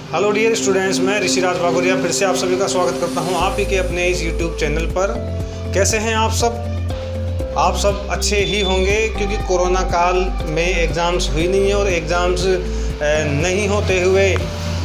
Hello dear students, मैं ऋषिराज बागोरिया फिर से आप सभी का स्वागत करता हूं आप ही के अपने इस यूट्यूब चैनल पर। कैसे हैं आप सब? आप सब अच्छे ही होंगे, क्योंकि कोरोना काल में एग्ज़ाम्स हुई नहीं है और एग्ज़ाम्स नहीं होते हुए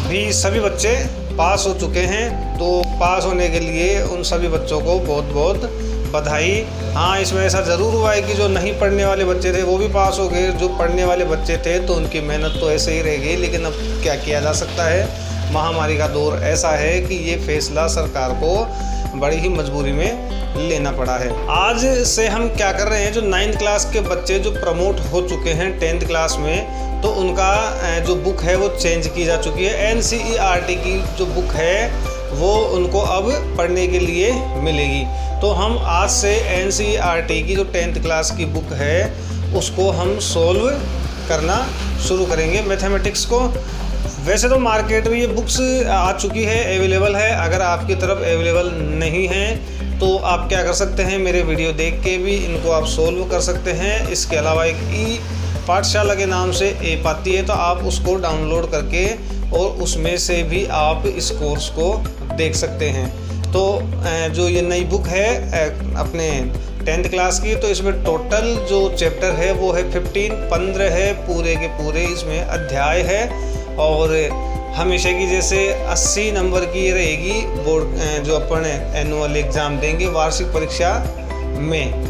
भी सभी बच्चे पास हो चुके हैं। तो पास होने के लिए उन सभी बच्चों को बहुत बहुत बधाई। हाँ, इसमें ऐसा ज़रूर हुआ है कि जो नहीं पढ़ने वाले बच्चे थे वो भी पास हो गए। जो पढ़ने वाले बच्चे थे तो उनकी मेहनत तो ऐसे ही रह गई, लेकिन अब क्या किया जा सकता है। महामारी का दौर ऐसा है कि ये फैसला सरकार को बड़ी ही मजबूरी में लेना पड़ा है। आज से हम क्या कर रहे हैं, जो 9th क्लास के बच्चे जो प्रमोट हो चुके हैं 10th क्लास में, तो उनका जो बुक है वो चेंज की जा चुकी है। NCERT की जो बुक है वो उनको अब पढ़ने के लिए मिलेगी। तो हम आज से NCERT की जो 10th क्लास की बुक है उसको हम सोल्व करना शुरू करेंगे, मैथमेटिक्स को। वैसे तो मार्केट में ये बुक्स आ चुकी है, अवेलेबल है। अगर आपकी तरफ अवेलेबल नहीं है तो आप क्या कर सकते हैं, मेरे वीडियो देख के भी इनको आप सोल्व कर सकते हैं। इसके अलावा एक पाठशाला के नाम से ऐप आती है, तो आप उसको डाउनलोड करके और उसमें से भी आप इस कोर्स को देख सकते हैं। तो जो ये नई बुक है अपने 10th क्लास की, तो इसमें टोटल जो चैप्टर है वो है 15 है, पूरे के पूरे इसमें अध्याय है। और हमेशा की जैसे 80 नंबर की रहेगी बोर्ड जो अपन एनुअल एग्ज़ाम देंगे वार्षिक परीक्षा में।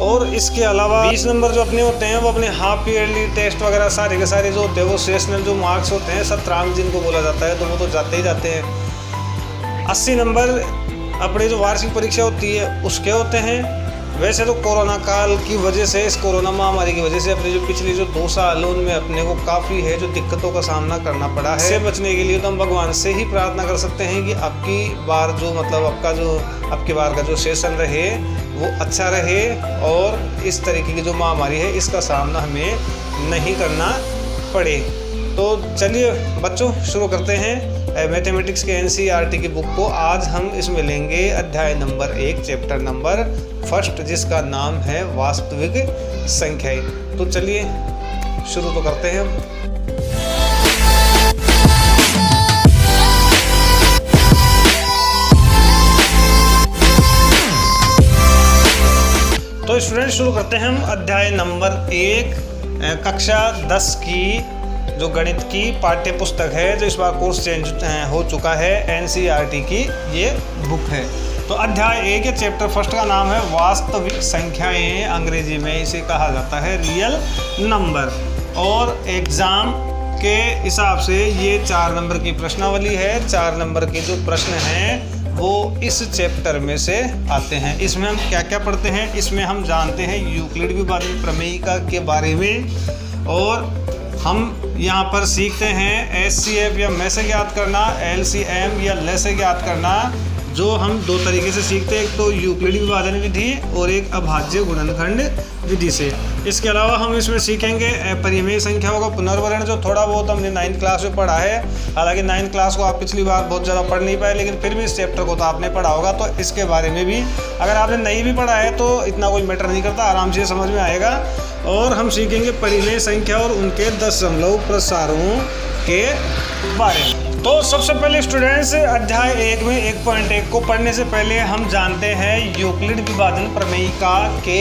और इसके अलावा 20 नंबर जो अपने होते हैं वो अपने हाफ ईयरली टेस्ट वगैरह सारे के सारे जो होते हैं वो सेशनल जो मार्क्स होते हैं, सत्रांक जिनको बोला जाता है, तो वो तो जाते ही जाते हैं। 80 नंबर अपने जो वार्षिक परीक्षा होती है उसके होते हैं। वैसे तो कोरोना काल की वजह से, इस कोरोना महामारी की वजह से अपने जो पिछले जो 2 साल उनमें अपने को काफ़ी है जो दिक्कतों का सामना करना पड़ा है। इससे बचने के लिए तो हम भगवान से ही प्रार्थना कर सकते हैं कि आपकी बार जो मतलब आपकी बार का जो सेशन रहे वो अच्छा रहे और इस तरीके की जो महामारी है इसका सामना हमें नहीं करना पड़े। तो चलिए बच्चों, शुरू करते हैं मैथमेटिक्स के NCERT की बुक को। आज हम इसमें लेंगे अध्याय नंबर 1, चैप्टर नंबर 1, जिसका नाम है वास्तविक संख्याएं। तो चलिए शुरू तो करते हैं हम। तो स्टूडेंट, शुरू करते हैं हम अध्याय नंबर 1, कक्षा 10 की जो गणित की पाठ्य पुस्तक है, जो इस बार कोर्स चेंज हो चुका है, NCERT की ये बुक है। तो अध्याय 1 के चैप्टर 1 का नाम है वास्तविक संख्याएं। अंग्रेजी में इसे कहा जाता है रियल नंबर। और एग्ज़ाम के हिसाब से ये 4 नंबर की प्रश्नावली है। 4 नंबर के जो प्रश्न हैं वो इस चैप्टर में से आते हैं। इसमें हम क्या क्या पढ़ते हैं, इसमें हम जानते हैं यूक्लिड विभाजन प्रमेयिका के बारे में, और हम यहाँ पर सीखते हैं HCF या में से ज्ञात करना, LCM या ले से ज्ञात करना, जो हम 2 तरीके से सीखते हैं, एक तो यूक्लिड विभाजन विधि और एक अभाज्य गुणनखंड विधि से। इसके अलावा हम इसमें सीखेंगे परिमेय संख्याओं का पुनर्वर्ण, जो थोड़ा बहुत हमने 9th क्लास में पढ़ा है। हालांकि 9th क्लास को आप पिछली बार बहुत ज़्यादा पढ़ नहीं पाए, लेकिन फिर भी इस चैप्टर को तो आपने पढ़ा होगा। तो इसके बारे में भी अगर आपने नहीं भी पढ़ा है तो इतना कोई मैटर नहीं करता, आराम से समझ में आएगा। और हम सीखेंगे परिमेय संख्या और उनके दशमलव प्रसारों के बारे में। तो सबसे पहले स्टूडेंट्स, अध्याय 1 में 1.1 को पढ़ने से पहले हम जानते हैं यूक्लिड विभाजन प्रमेयिका के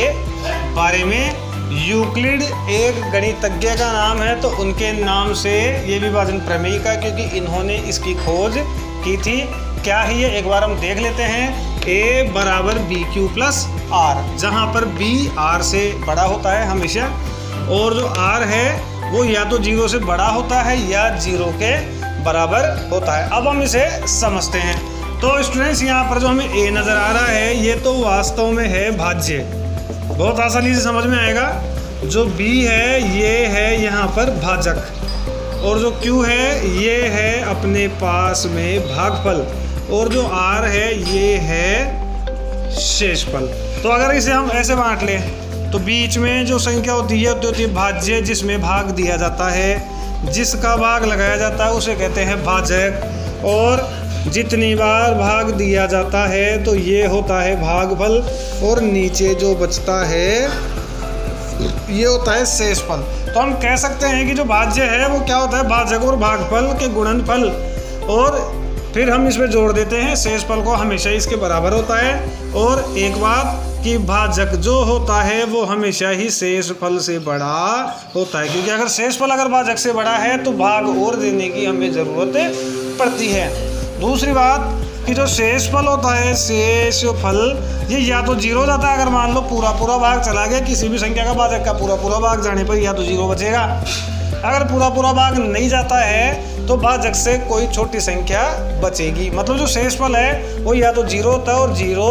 बारे में। यूक्लिड एक गणितज्ञ का नाम है, तो उनके नाम से ये विभाजन प्रमेयिका, क्योंकि इन्होंने इसकी खोज की थी। क्या है ये, एक बार हम देख लेते हैं। A बराबर BQ प्लस R, जहाँ पर B R से बड़ा होता है हमेशा, और जो R है वो या तो 0 से बड़ा होता है या 0 के बराबर होता है। अब हम इसे समझते हैं। तो स्टूडेंट्स, यहाँ पर जो हमें A नज़र आ रहा है ये तो वास्तव में है भाज्य, बहुत आसानी से समझ में आएगा। जो B है ये है यहाँ पर भाजक, और जो Q है ये है अपने पास में भागफल, और जो R है ये है शेषफल। तो अगर इसे हम ऐसे बांट लें तो बीच में जो संख्या होती है भाज्य, जिसमें भाग दिया जाता है, जिसका भाग लगाया जाता है उसे कहते हैं भाजक। और जितनी बार भाग दिया जाता है तो ये होता है भागफल, और नीचे जो बचता है ये होता है शेषफल। तो हम कह सकते हैं कि जो भाज्य है वो क्या होता है, भाजक और भागफल के गुणनफल। और फिर हम इसमें जोड़ देते हैं शेषफल को हमेशा इसके बराबर होता है। और एक बात कि भाजक जो होता है वो हमेशा ही शेषफल से बड़ा होता है, क्योंकि अगर शेषफल अगर भाजक से बड़ा है तो भाग और देने की हमें ज़रूरत पड़ती है। दूसरी बात कि जो शेषफल होता है, शेषफल ये या तो जीरो हो जाता है, अगर मान लो पूरा पूरा भाग चला गया किसी भी संख्या का, भाजक का पूरा पूरा भाग जाने पर या तो जीरो बचेगा। अगर पूरा पूरा भाग नहीं जाता है तो भाजक से कोई छोटी संख्या बचेगी। मतलब जो शेषफल है वो या तो जीरो होता है और जीरो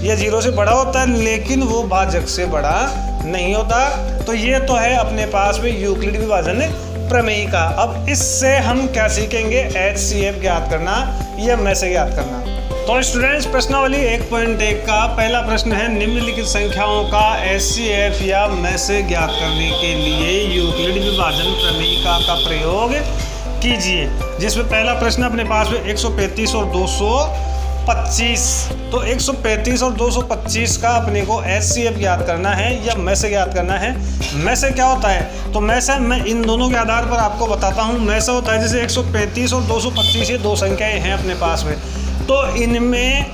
या जीरो से बड़ा होता है, लेकिन वो भाजक से बड़ा नहीं होता। तो ये तो है अपने पास में यूक्लिड विभाजन प्रमेय का। अब इससे हम क्या सीखेंगे, HCF ज्ञात करना या मैसे ज्ञात करना। तो स्टूडेंट्स, प्रश्नावली 1.1 का पहला प्रश्न है, निम्नलिखित संख्याओं का HCF या मैसे ज्ञात करने के लिए यूक्लिड विभाजन प्रमेय का प्रयोग कीजिए। जिसमें पहला प्रश्न अपने पास में 135 और 225। तो 135 और 225 का अपने को HCF ज्ञात करना है या मैसे ज्ञात करना है। मैसे क्या होता है, तो मैसे मैं इन दोनों के आधार पर आपको बताता हूँ। मैसे होता है जैसे 135 और 225 ये दो संख्याएं हैं अपने पास में, तो इनमें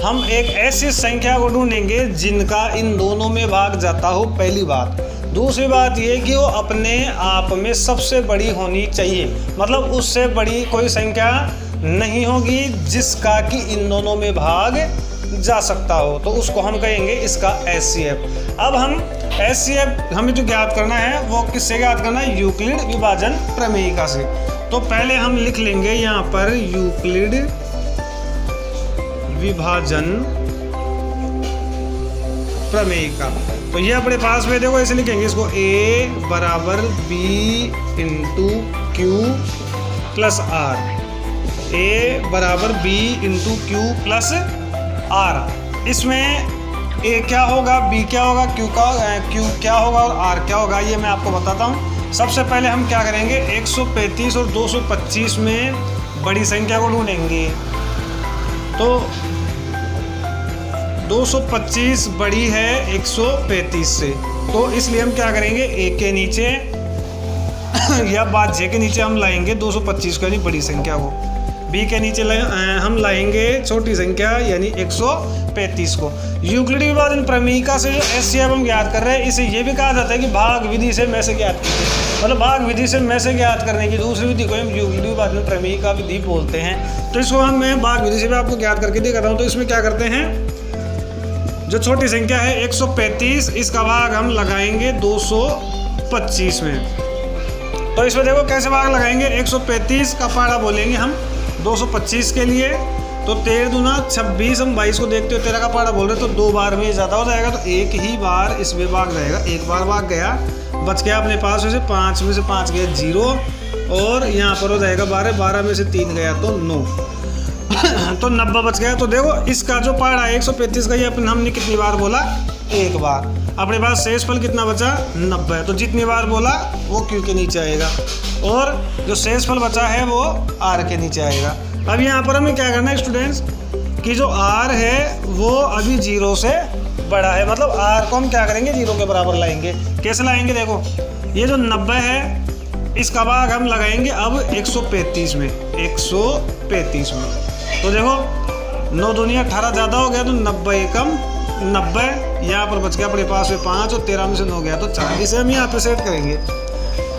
हम एक ऐसी संख्या को ढूंढेंगे जिनका इन दोनों में भाग जाता हो, पहली बात। दूसरी बात ये कि वो अपने आप में सबसे बड़ी होनी चाहिए, मतलब उससे बड़ी कोई संख्या नहीं होगी जिसका कि इन दोनों में भाग जा सकता हो, तो उसको हम कहेंगे इसका HCF। अब हम HCF हमें जो ज्ञात करना है वो किससे ज्ञात करना है, यूक्लिड विभाजन प्रमेयिका से। तो पहले हम लिख लेंगे यहाँ पर यूक्लिड विभाजन प्रमेयिका। तो ये अपने पास में देखो ऐसे लिखेंगे इसको, A बराबर B into Q plus R. A बराबर B into Q plus R. इसमें A क्या होगा, B क्या होगा, Q क्या होगा और R क्या होगा, ये मैं आपको बताता हूँ। सबसे पहले हम क्या करेंगे, 135 और 225 में बड़ी संख्या को ढूंढेंगे। तो 225 बड़ी है 135 से, तो इसलिए हम क्या करेंगे, A के नीचे या भाज्य के नीचे हम लाएंगे 225 को यानी बड़ी संख्या को, B के नीचे हम लाएंगे छोटी संख्या यानी 135 को। यूक्लिड विभाजन प्रमेयिका से जो HCF हम ज्ञात कर रहे हैं, इसे ये भी कहा जाता है कि भाग विधि से मैसे ज्ञात कीजिए। मतलब भाग विधि से मैसे ज्ञात करने की दूसरी विधि को हम यूक्लिड विभाजन प्रमेयिका विधि बोलते हैं। तो इसको मैं भाग विधि से भी आपको ज्ञात करके दिखाता हूँ। तो इसमें क्या करते हैं, जो छोटी संख्या है 135, इसका भाग हम लगाएंगे 225 में। तो इसमें देखो कैसे भाग लगाएंगे, 135 का पाड़ा बोलेंगे हम 225 के लिए, तो 13 दूना 26, हम 22 को देखते हो 13 का पाड़ा बोल रहे, तो 2 बार में ज़्यादा हो जाएगा, तो एक ही बार इसमें भाग जाएगा। एक बार भाग गया, बच गया अपने पास वैसे 5 में से 5 गया 0, और यहाँ पर हो जाएगा 12, 12 में से 3 गया तो 9 तो 90 बच गया। तो देखो इसका जो पाड़ा है 135 का, ये हमने कितनी बार बोला, एक बार। अपने पास शेषफल कितना बचा, 90, तो जितनी बार बोला वो Q के नीचे आएगा, और जो शेषफल बचा है वो R के नीचे आएगा। अब यहाँ पर हमें क्या करना है स्टूडेंट्स, कि जो R है वो अभी 0 से बड़ा है, मतलब R को हम क्या करेंगे, 0 के बराबर लाएंगे। कैसे लाएंगे, देखो ये जो 90 है इसका भाग हम लगाएंगे अब 135 में, 135 में। तो देखो 9 दूनी 18 ज़्यादा हो गया, तो 90 एकम 90, यहाँ पर बच गया अपने पास में 5, और 13 में से 9 गया तो 4। इसे हम यहाँ पे सेट करेंगे,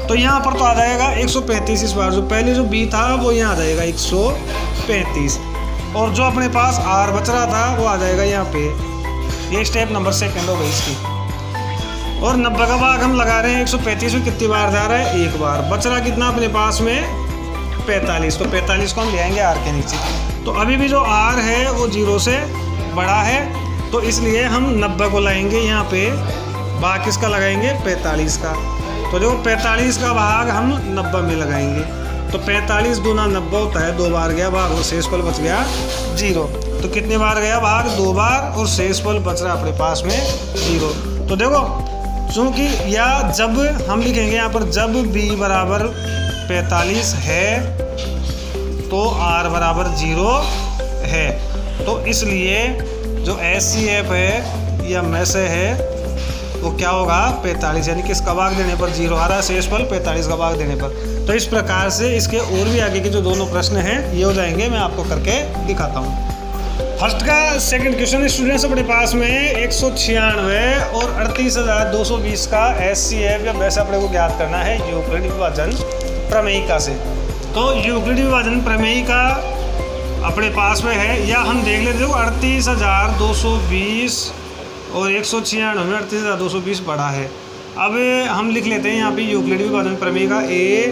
तो यहाँ पर तो आ जाएगा 135। इस बार जो पहले जो B था वो यहाँ आ जाएगा 135, और जो अपने पास R बच रहा था वो आ जाएगा यहाँ पे। ये स्टेप नंबर 2 हो गई इसकी। और 90 का भाग हम लगा रहे हैं 135 में, कितनी बार जा रहा है, एक बार। बच रहा कितना अपने पास में, 45, तो 45 को हम ले आएंगे R के नीचे। तो अभी भी जो R है वो 0 से बड़ा है, तो इसलिए हम 90 को लाएंगे यहाँ पे, भाग किसका लगाएंगे, 45 का। तो देखो 45 का भाग हम 90 में लगाएंगे, तो 45 दूना 90 होता है, 2 बार गया भाग, और शेषफल बच गया 0। तो कितने बार गया भाग, 2 बार, और शेषफल बच रहा अपने पास में 0। तो देखो चूँकि या जब हम लिखेंगे यहाँ पर, जब B बराबर 45 है तो R बराबर 0 है, तो इसलिए जो HCF है या मैसे है वो क्या होगा, 45, यानी किसका भाग देने पर 0 आ रहा है, शेषफल 45 का भाग देने पर। तो इस प्रकार से इसके और भी आगे के जो दोनों प्रश्न हैं ये हो जाएंगे, मैं आपको करके दिखाता हूँ। फर्स्ट का सेकंड क्वेश्चन स्टूडेंट्स अपने पास में 196 और 38,220 का HCF या वैसे अपने को ज्ञात करना है यूक्लिड विभाजन प्रमेयिका से। तो यूक्लिड विभाजन प्रमेयिका अपने पास में है, या हम देख लेते हो 38,220 और 196 में 38,220 बड़ा है। अब हम लिख लेते हैं यहाँ पे यूक्लिड विभाजन प्रमेयिका A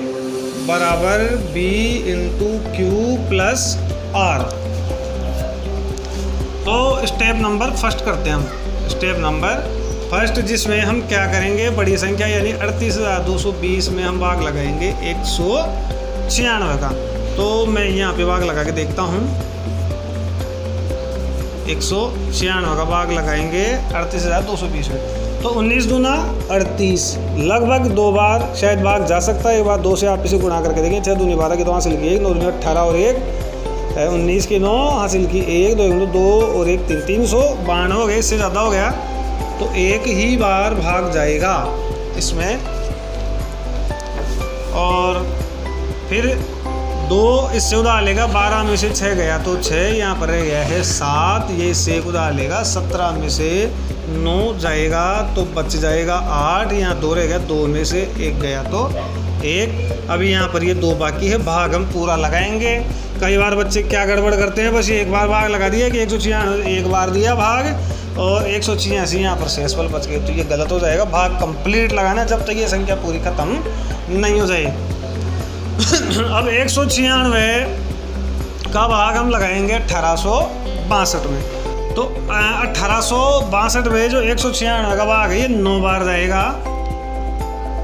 बराबर B into Q plus R। तो स्टेप नंबर फर्स्ट करते हैं हम, स्टेप नंबर फर्स्ट, जिसमें हम क्या करेंगे, बड़ी संख्या यानी 38,220 में हम भाग लगाएंगे 196 का। तो मैं यहाँ पे भाग लगा के देखता हूँ, 196 का भाग लगाएंगे 38,220 में। तो 19 दूना 38, लगभग 2 बार शायद भाग जा सकता है, एक बार 2 से आप इसे गुणा करके देखें। 6 दूनी 12 की 2 हासिल की 1, 9 दूनी 18 और 1 19 की 9 हासिल की 1, 2 और 1 3, 392 हो गए, इससे ज़्यादा हो गया। तो एक ही बार भाग जाएगा इसमें, और फिर 2 इससे उधार लेगा, 12 में से 6 गया तो 6, यहाँ पर रह गया है 7, ये इससे एक उधार लेगा, 17 में से 9 जाएगा तो बच जाएगा 8, यहाँ 2 रह गया, 2 में से 1 गया तो 1। अभी यहाँ पर ये 2 बाकी है, भाग हम पूरा लगाएंगे। कई बार बच्चे क्या गड़बड़ करते हैं, बस ये एक बार भाग लगा दिया कि 196 एक बार दिया भाग और 186 यहाँ पर शेषफल बच गए, तो ये गलत हो जाएगा। भाग कंप्लीट लगाना जब तक ये संख्या पूरी खत्म नहीं हो जाए। अब 196 का भाग हम लगाएंगे 1862 में। तो 1862 में जो 196 का भाग है ये 9 बार जाएगा।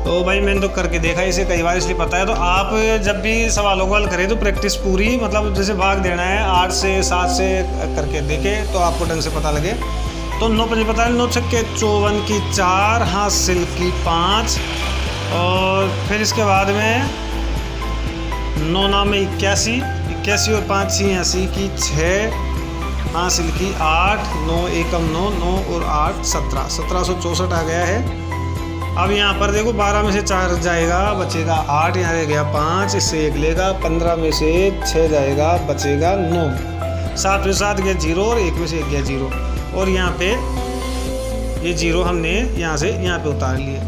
तो भाई मैंने तो करके देखा इसे कई बार, इसलिए पता है। तो आप जब भी सवालों को हल करें तो प्रैक्टिस पूरी, मतलब जैसे भाग देना है 8 से 7 से करके देखें तो आपको ढंग से पता लगे। तो 9 5 पता है, 9 छक्के 54 की 4 हासिल की 5, और फिर इसके बाद में 9 नाम में 81 और 5 86 की 6 हासिल की 8, 9 एकम 9 9 और 8 17, 1764 आ गया है। अब यहाँ पर देखो 12 में से 4 जाएगा, बचेगा 8, यहाँ रह गया 5, इससे 1 लेगा, 15 में से 6 जाएगा, बचेगा 9, 7 में 7 गया 0 और 1 में से 1 गया 0, और यहाँ पे ये 0 हमने यहाँ से यहाँ पे उतार लिए।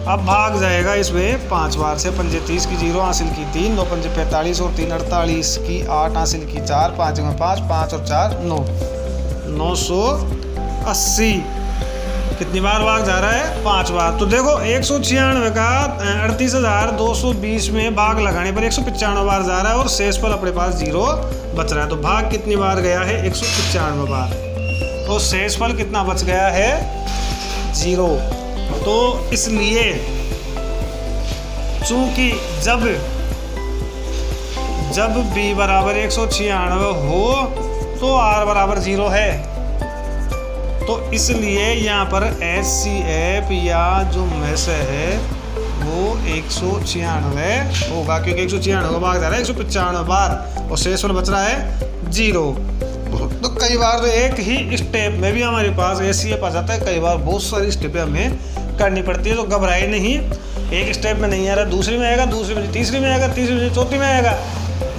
अब भाग जाएगा इसमें 5 बार से, 5 30 की 0 हासिल की 3, 9 5 45 और 3 48 की 8 हासिल की 4, 5 में 5, 5 और 4 9, 980। कितनी बार भाग जा रहा है? 5 बार। तो देखो 196 का 38,220 में भाग लगाने पर 195 बार जा रहा है और शेषफल अपने पास 0 बच रहा है। तो भाग कितनी बार गया है? 195 बार। तो शेषफल कितना बच गया है? 0। तो इसलिए चूंकि जब b बराबर 196 हो तो r बराबर 0 है, तो इसलिए यहाँ पर HCF या जो मैस है वो 196 होगा, क्योंकि 196 का भाग जा रहा है 195 बार और शेषफल बच रहा है 0। तो कई बार तो एक ही स्टेप में भी हमारे पास HCF आ जाता है, कई बार बहुत सारी स्टेपें हमें करनी पड़ती है। तो घबराए नहीं, एक स्टेप में नहीं आ रहा, दूसरी में आएगा, दूसरी में तीसरी में आएगा, तीसरी में चौथी में आएगा।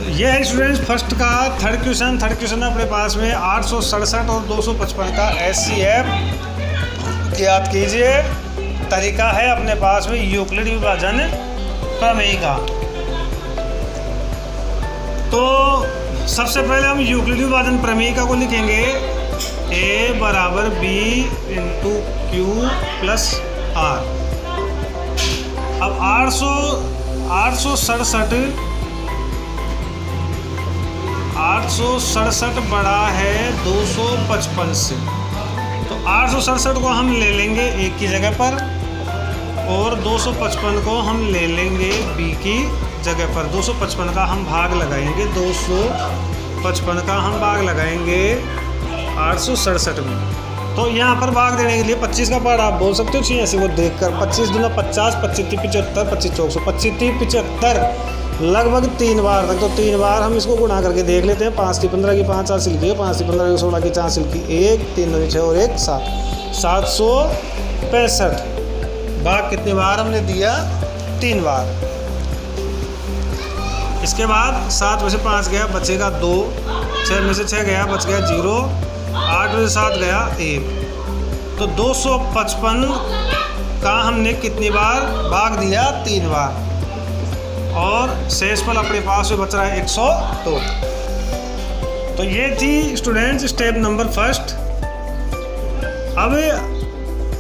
ये है स्टूडेंट्स फर्स्ट का थर्ड क्वेश्चन अपने पास में 867 और 255 का HCF याद कीजिए। तरीका है अपने पास में यूक्लिड विभाजन प्रमेय का। तो सबसे पहले हम यूक्लिड विभाजन प्रमेय को लिखेंगे A बराबर B into Q plus R। अब 867 बड़ा है 255 से, तो 867 को हम ले लेंगे A की जगह पर और 255 को हम ले लेंगे B की जगह पर। 255 का हम भाग लगाएंगे, 255 का हम भाग लगाएंगे 867 में। तो यहाँ पर भाग देने के लिए 25 का पार्ट आप बोल सकते हो 86 को देखकर। 25 दूना 50, 25 75, 25 चौक 25 75 लगभग 3 बार तक। तो 3 बार हम इसको गुणा करके देख लेते हैं। 5 3 15 की 5 हासिल की, 5 3 15 की 16 की 4 हासिल की 1, 3 2 6 और 1 7, 765 भाग कितनी बार हमने दिया? 3 बार। इसके बाद 7 में से 5 गया, बचेगा 2, 6 में से 6 गया, बच गया 0, 8 में से 7 गया 1। तो 255 का हमने कितनी बार भाग दिया? 3 बार। और शेषफल अपने पास में बच रहा है 102। तो ये थी स्टूडेंट्स स्टेप नंबर फर्स्ट। अब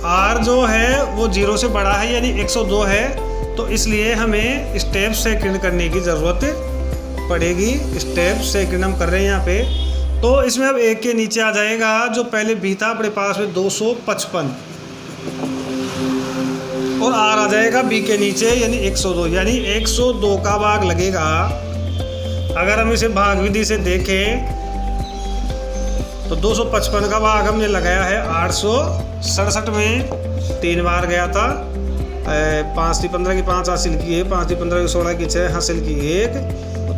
r जो है वो 0 से बड़ा है यानी 102 है, तो इसलिए हमें स्टेप सेकंड करने की ज़रूरत पड़ेगी। स्टेप सेकंड हम कर रहे हैं यहाँ पे। तो इसमें अब 1 के नीचे आ जाएगा जो पहले b था अपने पास में 255, और r आ जाएगा b के नीचे यानी 102, यानी 102 का भाग लगेगा। अगर हम इसे भाग विधि से देखें तो 255 का भाग हमने लगाया है 867 में, 3 बार गया था। 5 × 15 की 5 हासिल की है, 5 × 15 की 16 की 6 हासिल की 1,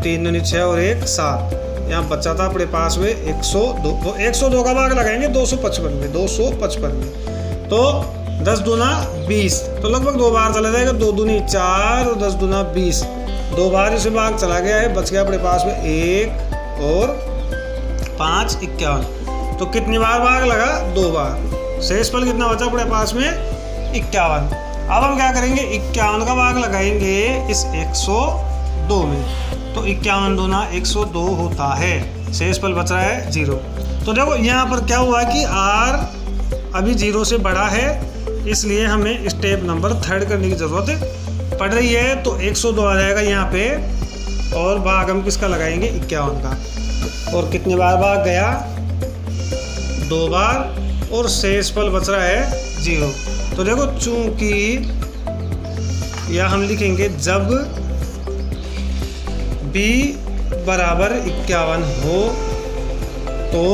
3 दूनी 6 और 1 7। यहाँ बचा था अपने पास में 102। तो 102 का भाग लगाएंगे 255 में, 255 में। तो 10 दूना 20, तो लगभग 2 बार चला जाएगा। 2 दूनी 4 और 10 दूना 20, 2 बार इसे भाग चला गया है। बच गया अपने पास में 1 और 5 51। तो कितनी बार भाग लगा? 2 बार। शेषफल कितना बचा अपने पास में? 51। अब हम क्या करेंगे? 51 का भाग लगाएंगे इस 102 में, तो 51 दूना 102 होता है। शेषफल बच रहा है 0। तो देखो यहाँ पर क्या हुआ कि r अभी 0 से बड़ा है, इसलिए हमें स्टेप नंबर 3 करने की ज़रूरत पड़ रही है। तो 102 आ जाएगा यहाँ पे, और भाग हम किसका लगाएंगे? 51 का। और कितनी बार भाग गया? 2 बार, और शेषफल बच रहा है 0। तो देखो चूंकि या हम लिखेंगे जब b बराबर 51 हो तो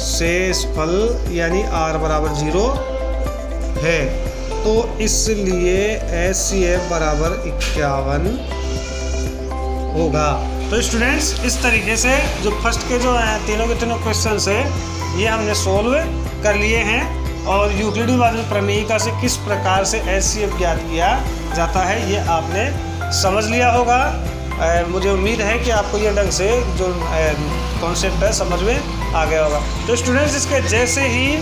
शेषफल यानी r बराबर 0 है, तो इसलिए HCF बराबर 51 होगा। तो स्टूडेंट्स इस तरीके से जो फर्स्ट के जो तीनों के तीनों क्वेश्चंस है ये हमने सोल्व कर लिए हैं, और यूक्लिडी विभाजन प्रमेयिका से किस प्रकार से HCF ज्ञात किया जाता है ये आपने समझ लिया होगा। मुझे उम्मीद है कि आपको ये ढंग से जो कॉन्सेप्ट है समझ में आ गया होगा। तो स्टूडेंट्स इसके जैसे ही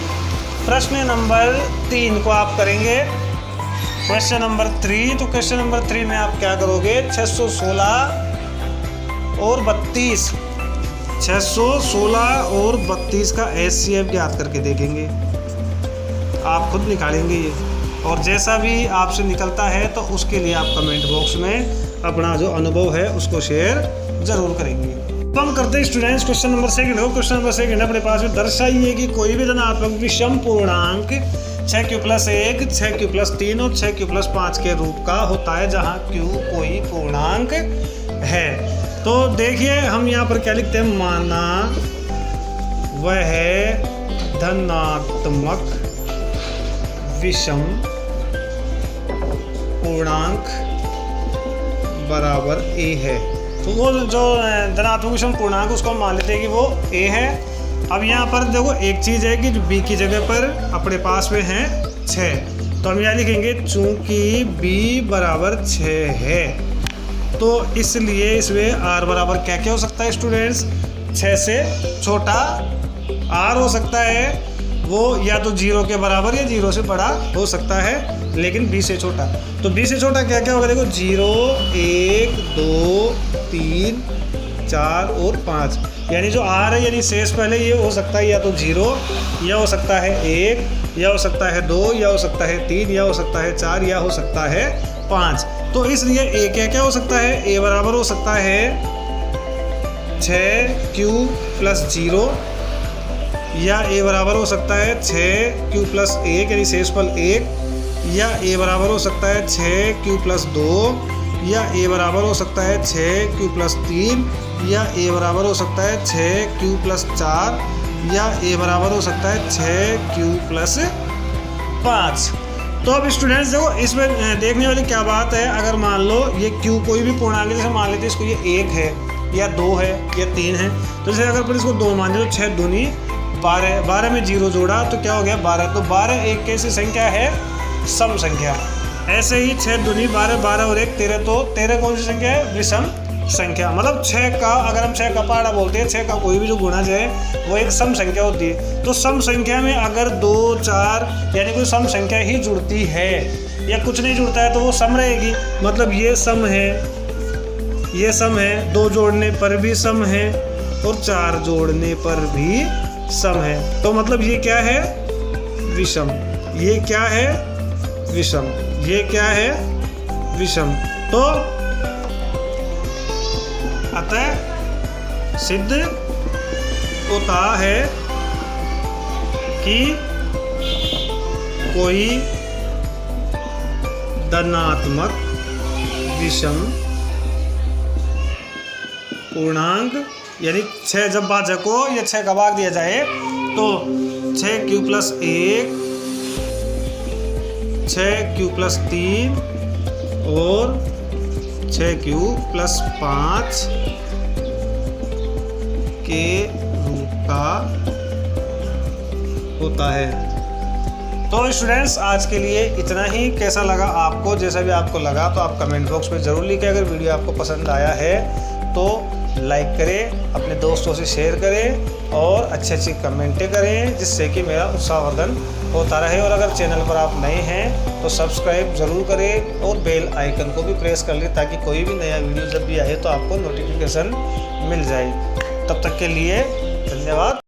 प्रश्न नंबर 3 को आप करेंगे, क्वेश्चन नंबर 3। तो क्वेश्चन नंबर 3 में आप क्या करोगे? 616 और 32, 616 और 32 का HCF ज्ञात करके देखेंगे। आप खुद निकालेंगे ये, और जैसा भी आपसे निकलता है तो उसके लिए आप कमेंट बॉक्स में अपना जो अनुभव है उसको शेयर जरूर करेंगे। तो हम करते हैं students question number 2। Question number 2 अपने पास में दर्शाइए कि कोई भी धनात्मक विषम पूर्णांक 6q+1, 6q+3 और 6q+5 के रूप का होता है जहाँ q कोई पूर्णांक है। तो देखिए हम यहाँ पर क्या लिखते हैं? माना वह धनात्मक विषम पूर्णांक बराबर a है। तो वो जो धनात्मक विषम पूर्णांक उसको हम मान लेते हैं कि वो a है। अब यहाँ पर देखो एक चीज़ है कि जो b की जगह पर अपने पास में है 6, तो हम यहाँ लिखेंगे चूंकि b बराबर 6 है, तो इसलिए इसमें r बराबर क्या क्या हो सकता है स्टूडेंट्स? 6 से छोटा r हो सकता है, वो या तो 0 के बराबर या 0 से बड़ा हो सकता है, लेकिन b से छोटा। तो b से छोटा क्या क्या होगा? देखो 0, 1, 2, 3, 4 और 5, यानी जो r है यानी शेष पहले ये हो सकता है या तो 0, या हो सकता है 1, या हो सकता है 2, या हो सकता है 3, या हो सकता है 4, या हो सकता है 5। तो इसलिए a क्या क्या हो सकता है? a बराबर हो सकता है 6q+0, या a बराबर हो सकता है 6q+1 यानी शेषफल 1, या a बराबर हो सकता है 6q+2, या a बराबर हो सकता है 6q+3, या a बराबर हो सकता है 6q+4, या a बराबर हो सकता है 6q+5। तो अब स्टूडेंट्स देखो इसमें देखने वाली क्या बात है, अगर मान लो ये q कोई भी पूर्णांक है, जैसे मान लेते हैं इसको ये 1 है या 2 है या 3 है, तो जैसे अगर पर इसको 2 मान लो, 6 दूनी 12, 12 में 0 जोड़ा तो क्या हो गया? 12। तो 12 एक कैसी संख्या है? सम संख्या। ऐसे ही 6 दूनी 12, 12 और 1 13, तो 13 कौन सी संख्या है? विषम संख्या। मतलब 6 का, अगर हम 6 का पहाड़ा बोलते हैं, 6 का कोई भी जो गुणज है वो एक सम संख्या होती है। तो सम संख्या में अगर 2, 4 यानी कोई सम संख्या ही जुड़ती है या कुछ नहीं जुड़ता है तो वो सम रहेगी। मतलब ये सम है, ये सम है, 2 जोड़ने पर भी सम है और 4 जोड़ने पर भी सम है। तो मतलब ये क्या है? विषम। ये क्या है? विषम। ये क्या है? विषम। तो अतः सिद्ध होता है कि कोई धनात्मक विषम पूर्णांक, यानी 6 जब भाजक को या 6 का भाग दिया जाए तो 6q + 1, 6q + 3 और 6q + 5 के रूप का होता है। तो स्टूडेंट्स, आज के लिए इतना ही। कैसा लगा आपको? जैसा भी आपको लगा तो आप कमेंट बॉक्स में ज़रूर लिखें। अगर वीडियो आपको पसंद आया है तो लाइक करें, अपने दोस्तों से शेयर करें और अच्छी कमेंटें करें, जिससे कि मेरा उत्साहवर्धन होता रहे। और अगर चैनल पर आप नए हैं तो सब्सक्राइब ज़रूर करें और बेल आइकन को भी प्रेस कर लें, ताकि कोई भी नया वीडियो जब भी आए तो आपको नोटिफिकेशन मिल जाए। तब तक के लिए धन्यवाद।